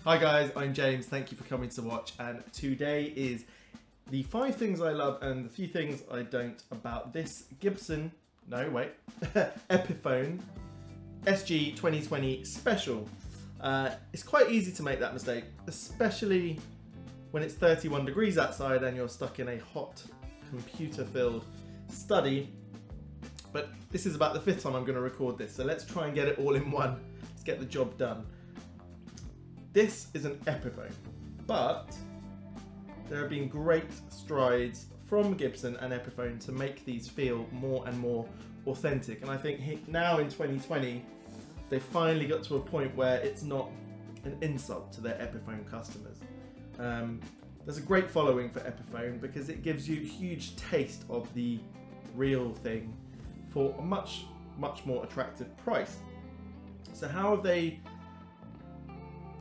Hi guys, I'm James, thank you for coming to watch, and today is the 5 things I love and the few things I don't about this Epiphone SG 2020 special. It's quite easy to make that mistake, especially when it's 31 degrees outside and you're stuck in a hot computer-filled study. But this is about the 5th time I'm going to record this, so let's try and get it all in one. Let's get the job done. This is an Epiphone, but there have been great strides from Gibson and Epiphone to make these feel more and more authentic. And I think now in 2020, they finally got to a point where it's not an insult to their Epiphone customers. There's a great following for Epiphone because it gives you a huge taste of the real thing for a much more attractive price. So how have they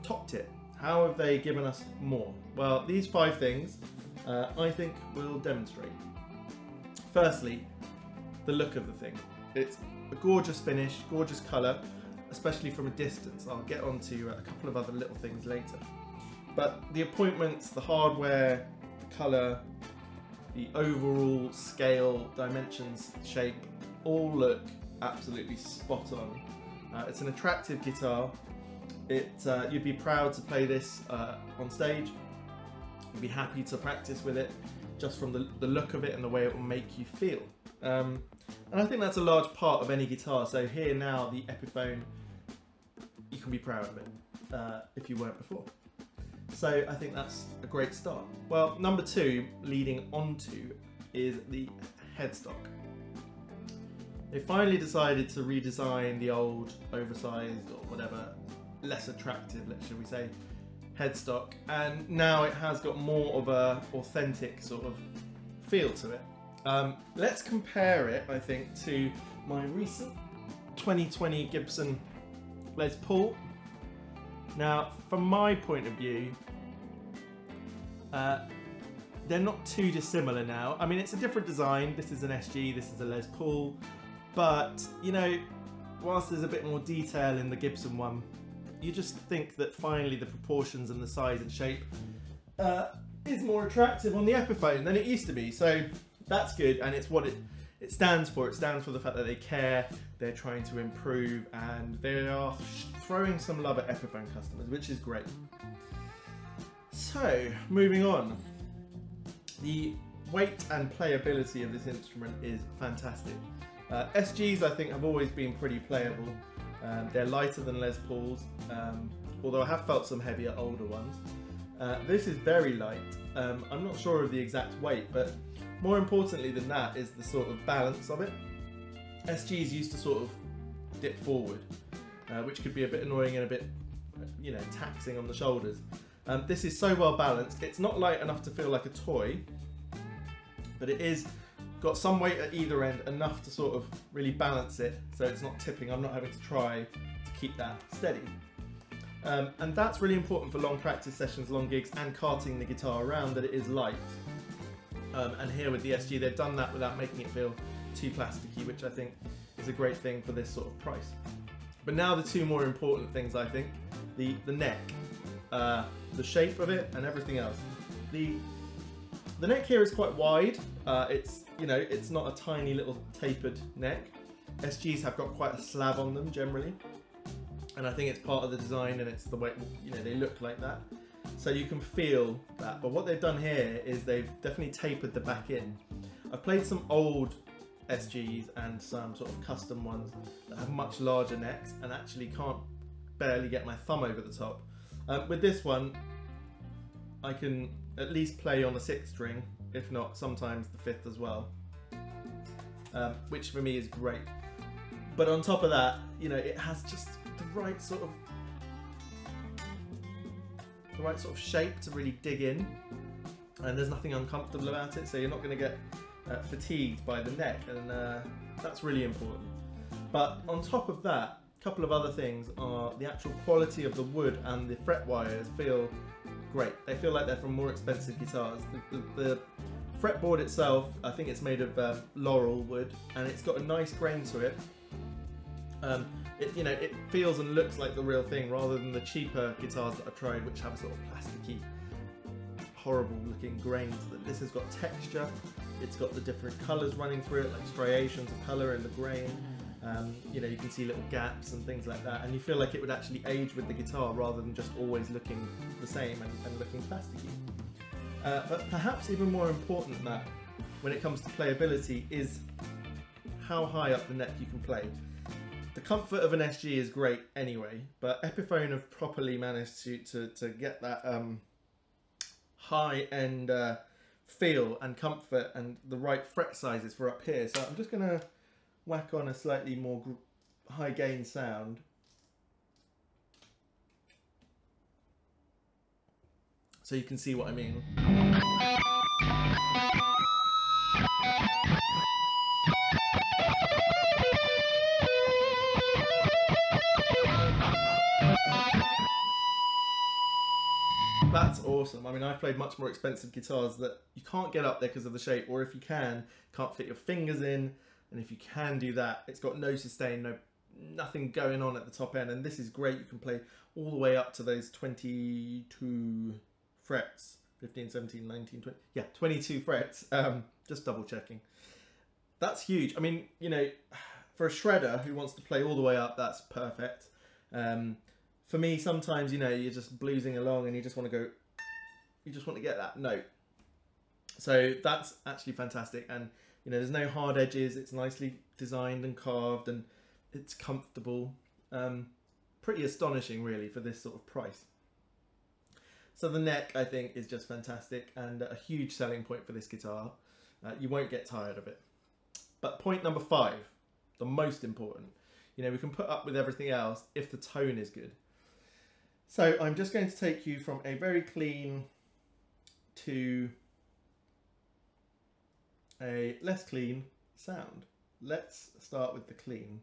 topped it? How have they given us more? Well, these 5 things I think will demonstrate. Firstly, the look of the thing. It's a gorgeous finish, gorgeous colour, especially from a distance. I'll get onto a couple of other little things later. But the appointments, the hardware, the colour, the overall scale, dimensions, shape, all look absolutely spot on. It's an attractive guitar. You'd be proud to play this on stage. You'd be happy to practice with it just from the look of it and the way it will make you feel. And I think that's a large part of any guitar. So here now, the Epiphone, you can be proud of it if you weren't before. So I think that's a great start. Well, number 2, leading on to, is the Headstock. They finally decided to redesign the old oversized or whatever, less attractive, shall we say, headstock, and now it has got more of a authentic sort of feel to it. Let's compare it, I think, to my recent 2020 Gibson Les Paul. Now, from my point of view, they're not too dissimilar now. I mean, it's a different design. This is an SG, this is a Les Paul, but you know, whilst there's a bit more detail in the Gibson one, you just think that finally the proportions and the size and shape is more attractive on the Epiphone than it used to be. So that's good, and it's what it stands for. It stands for the fact that they care, they're trying to improve, and they are throwing some love at Epiphone customers, which is great. So, moving on. The weight and playability of this instrument is fantastic. SGs, I think, have always been pretty playable. They're lighter than Les Pauls, although I have felt some heavier older ones. This is very light. I'm not sure of the exact weight, but more importantly than that is the sort of balance of it. SGs used to sort of dip forward, which could be a bit annoying and a bit, you know, taxing on the shoulders. This is so well balanced. It's not light enough to feel like a toy, but it is got some weight at either end, enough to sort of really balance it so it's not tipping. I'm not having to try to keep that steady. And that's really important for long practice sessions, long gigs, and carting the guitar around, that it is light. And here with the SG, they've done that without making it feel too plasticky, which I think is a great thing for this sort of price. But now the 2 more important things, I think. The neck, the shape of it, and everything else. The neck here is quite wide. It's not a tiny little tapered neck. SGs have got quite a slab on them generally, and I think it's part of the design, and it's the way, you know, they look like that. So you can feel that. But what they've done here is they've definitely tapered the back in. I've played some old SGs and some sort of custom ones that have much larger necks and actually can't barely get my thumb over the top. With this one, I can at least play on the 6th string, if not sometimes the 5th as well, which for me is great. But on top of that, you know, it has just the right sort of shape to really dig in, and there's nothing uncomfortable about it, so you're not going to get fatigued by the neck, and that's really important. But on top of that, a couple of other things are the actual quality of the wood, and the fret wires feel great. They feel like they're from more expensive guitars. The fretboard itself, I think it's made of laurel wood, and it's got a nice grain to it. you know, it feels and looks like the real thing rather than the cheaper guitars that I've tried, which have a sort of plasticky, horrible looking grains. This has got texture. It's got the different colours running through it, like striations of colour in the grain. You know, you can see little gaps and things like that, and you feel like it would actually age with the guitar rather than just always looking the same and looking plasticky. But perhaps even more important than that, when it comes to playability, is how high up the neck you can play. The comfort of an SG is great anyway, but Epiphone have properly managed to get that high-end feel and comfort and the right fret sizes for up here. So I'm just going to whack on a slightly more high gain sound. So you can see what I mean. That's awesome. I mean, I've played much more expensive guitars that you can't get up there because of the shape, or if you can, can't fit your fingers in. And if you can do that, it's got no sustain, nothing going on at the top end. And this is great. You can play all the way up to those 22 frets, 15, 17, 19, 20. Yeah, 22 frets. Just double checking. That's huge. I mean, you know, for a shredder who wants to play all the way up, that's perfect. For me, sometimes, you know, you're just bluesing along and you just want to go, you just want to get that note. So that's actually fantastic. And, you know, there's no hard edges. It's nicely designed and carved and it's comfortable. Pretty astonishing, really, for this sort of price. So the neck, I think, is just fantastic and a huge selling point for this guitar. You won't get tired of it. But point number 5, the most important, you know, we can put up with everything else if the tone is good. So I'm just going to take you from a very clean to a less clean sound. Let's start with the clean.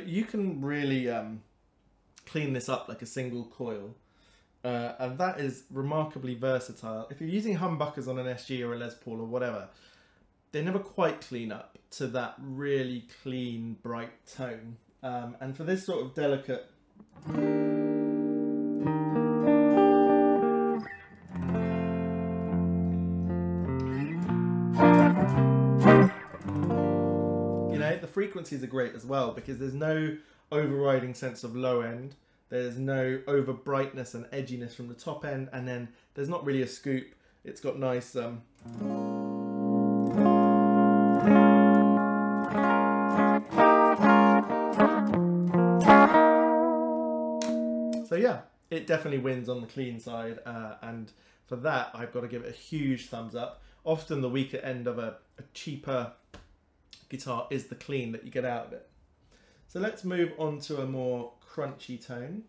You can really clean this up like a single coil, and that is remarkably versatile. If you're using humbuckers on an SG or a Les Paul or whatever, they never quite clean up to that really clean, bright tone. And for this sort of delicate, the frequencies are great as well because there's no overriding sense of low end, there's no over brightness and edginess from the top end, and then there's not really a scoop. It's got nice so yeah, it definitely wins on the clean side, and for that I've got to give it a huge thumbs up. Often the weaker end of a cheaper guitar is the clean that you get out of it. So let's move on to a more crunchy tone.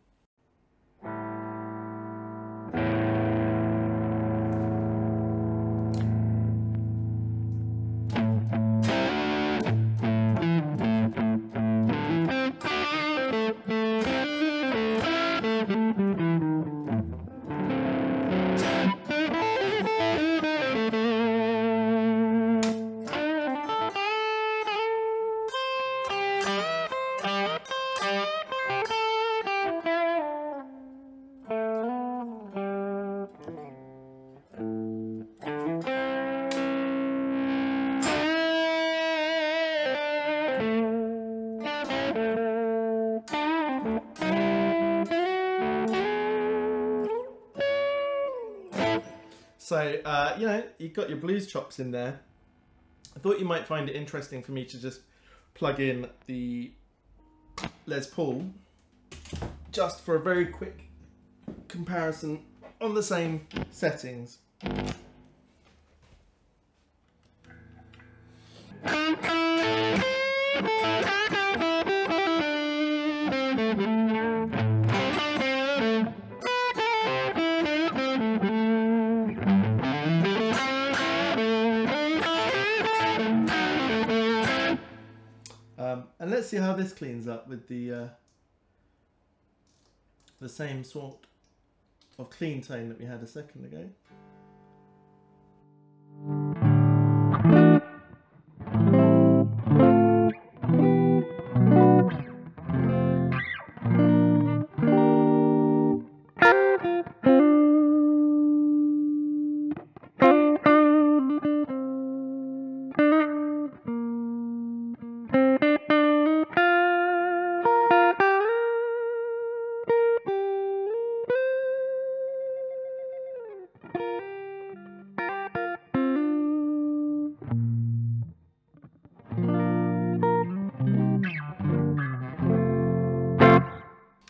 So, you know, you've got your blues chops in there. I thought you might find it interesting for me to just plug in the Les Paul just for a very quick comparison on the same settings. And let's see how this cleans up with the same sort of clean tone that we had a second ago.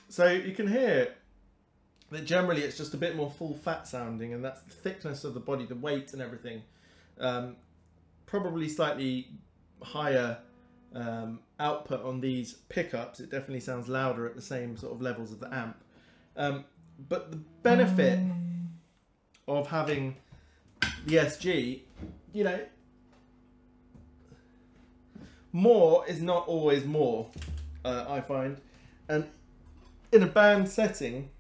So you can hear that generally it's just a bit more full fat sounding, and that's the thickness of the body, the weight and everything. Probably slightly higher output on these pickups. It definitely sounds louder at the same sort of levels of the amp. But the benefit of having the SG, you know, more is not always more, I find. And in a band setting,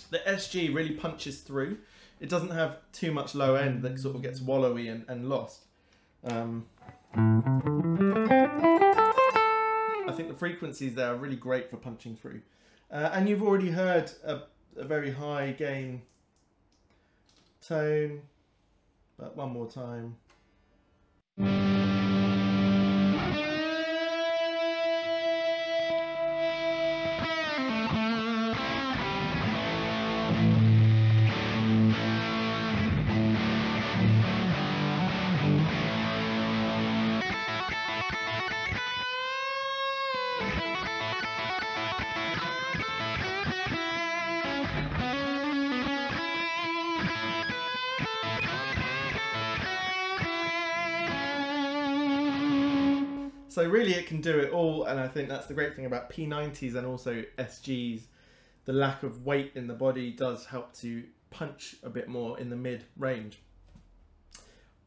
the SG really punches through. It doesn't have too much low end that sort of gets wallowy and lost. I think the frequencies there are really great for punching through. And you've already heard a very high gain tone, but one more time. So really it can do it all, and I think that's the great thing about P90s and also SGs. The lack of weight in the body does help to punch a bit more in the mid-range.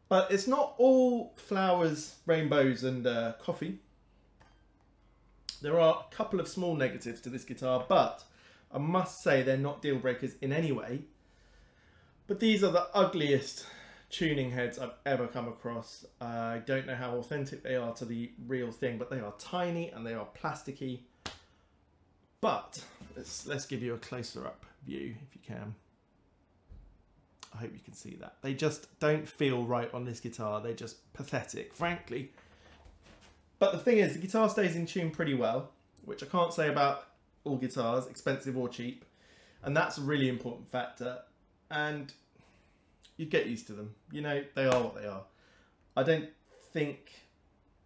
But it's not all flowers, rainbows and coffee. There are a couple of small negatives to this guitar, but I must say they're not deal breakers in any way. But these are the ugliest tuning heads I've ever come across. I don't know how authentic they are to the real thing, but they are tiny and they are plasticky. But let's give you a closer up view if you can. I hope you can see that. They just don't feel right on this guitar. They're just pathetic, frankly. But the thing is, the guitar stays in tune pretty well, which I can't say about all guitars, expensive or cheap. And that's a really important factor. And you get used to them. You know, they are what they are. I don't think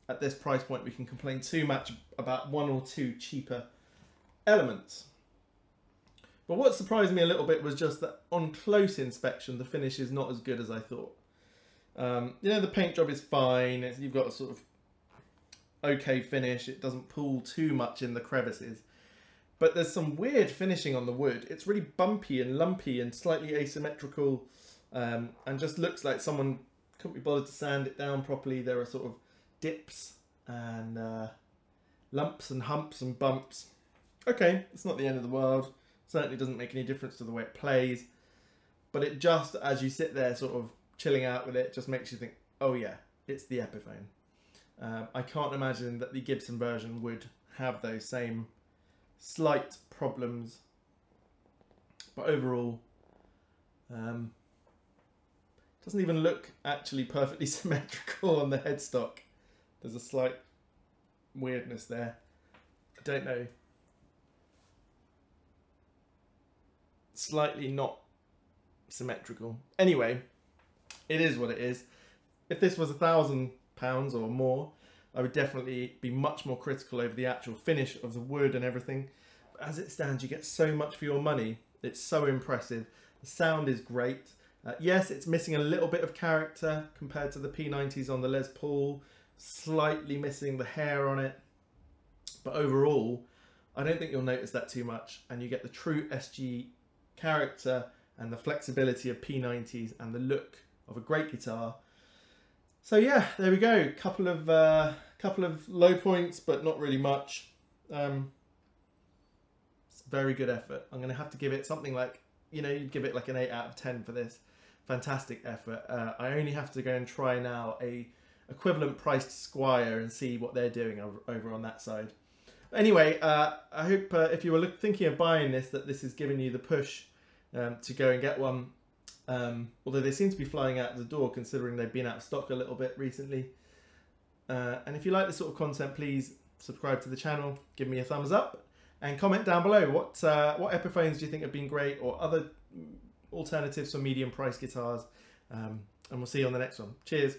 at this price point we can complain too much about one or two cheaper elements. But what surprised me a little bit was just that on close inspection, the finish is not as good as I thought. You know, the paint job is fine. You've got a sort of okay finish. It doesn't pull too much in the crevices. But there's some weird finishing on the wood. It's really bumpy and lumpy and slightly asymmetrical. And just looks like someone couldn't be bothered to sand it down properly. There are sort of dips and lumps and humps and bumps. Okay, it's not the end of the world. Certainly doesn't make any difference to the way it plays. But it just, as you sit there sort of chilling out with it, just makes you think, oh yeah, it's the Epiphone. I can't imagine that the Gibson version would have those same slight problems. But overall, doesn't even look actually perfectly symmetrical on the headstock. There's a slight weirdness there. I don't know. Slightly not symmetrical. Anyway, it is what it is. If this was £1,000 or more, I would definitely be much more critical over the actual finish of the wood and everything. But as it stands, you get so much for your money. It's so impressive. The sound is great. Yes, it's missing a little bit of character compared to the P90s on the Les Paul. Slightly missing the hair on it. But overall, I don't think you'll notice that too much. And you get the true SG character and the flexibility of P90s and the look of a great guitar. So yeah, there we go. Couple of low points, but not really much. It's very good effort. I'm going to have to give it something like, you know, you'd give it like an 8 out of 10 for this. Fantastic effort. I only have to go and try now a equivalent priced Squire and see what they're doing over on that side. Anyway, I hope if you were thinking of buying this, that this is giving you the push to go and get one. Although they seem to be flying out the door considering they've been out of stock a little bit recently. And if you like this sort of content, please subscribe to the channel, give me a thumbs up, and comment down below what Epiphones do you think have been great, or other alternatives for medium price guitars. And we'll see you on the next one. Cheers.